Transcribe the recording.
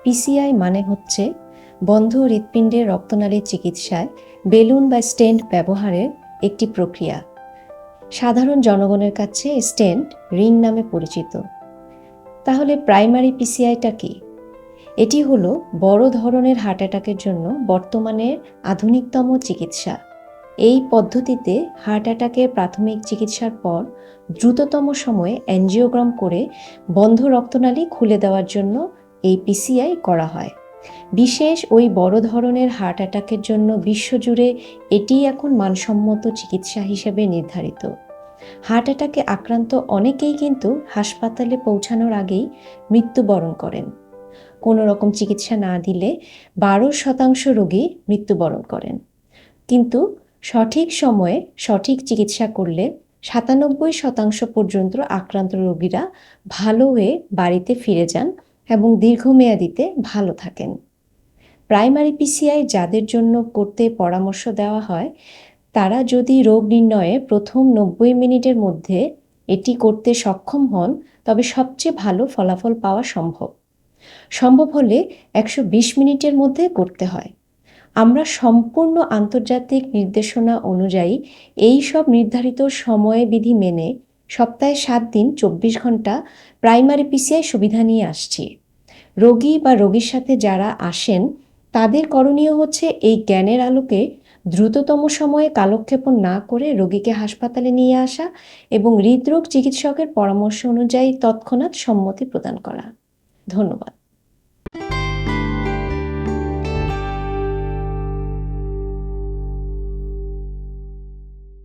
PCI মানে হচ্ছে বন্ধ হৃৎপিণ্ডের রক্তনালীর চিকিৎসায় বেলুন বা স্টেন্ট ব্যবহারের একটি প্রক্রিয়া। সাধারণ জনগণের কাছে স্টেন্ট রিং নামে পরিচিত। তাহলে প্রাইমারি পিসিআইটা কি? এটি হলো বড় ধরনের হার্ট অ্যাটাকের জন্য বর্তমানের আধুনিকতম চিকিৎসা। এই পদ্ধতিতে হার্ট অ্যাটাকের প্রাথমিক চিকিৎসার পর দ্রুততম সময়ে অ্যাঞ্জিওগ্রাম করে বন্ধ রক্তনালী খুলে দেওয়ার জন্য এই পিসিআই করা হয়। বিশেষ ওই বড় ধরনের হার্ট অ্যাটাকের জন্য বিশ্বজুড়ে এটি এখন মানসম্মত চিকিৎসা হিসেবে নির্ধারিত। হার্ট অ্যাটাকে আক্রান্ত অনেকেই কিন্তু হাসপাতালে পৌঁছানোর আগেই মৃত্যুবরণ করেন। কোনো রকম চিকিৎসা না দিলে 12% রোগী মৃত্যুবরণ করেন। কিন্তু সঠিক সময়ে সঠিক চিকিৎসা করলে 97% পর্যন্ত আক্রান্ত রোগীরা ভালো হয়ে বাড়িতে ফিরে যান এবং দীর্ঘমেয়াদীতে ভালো থাকেন। প্রাইমারি পিসিআই যাদের জন্য করতে পরামর্শ দেওয়া হয়, তারা যদি রোগ নির্ণয়ে প্রথম 90 মিনিটের মধ্যে এটি করতে সক্ষম হন, তবে সবচেয়ে ভালো ফলাফল পাওয়া সম্ভব হলে 120 মিনিটের মধ্যে করতে হয়। আমরা সম্পূর্ণ আন্তর্জাতিক নির্দেশনা অনুযায়ী এই সব নির্ধারিত সময়বিধি মেনে সপ্তাহে 7 দিন 24 ঘন্টা প্রাইমারি পিসিআই সুবিধা নিয়ে আসছি। রোগী বা রোগীর সাথে যারা আসেন তাদের করণীয় হচ্ছে এই জ্ঞানের আলোকে দ্রুততম সময়ে কালক্ষেপণ না করে রোগীকে হাসপাতালে নিয়ে আসা এবং হৃদরোগ চিকিৎসকের পরামর্শ অনুযায়ী তৎক্ষণাৎ সম্মতি প্রদান করা। ধন্যবাদ।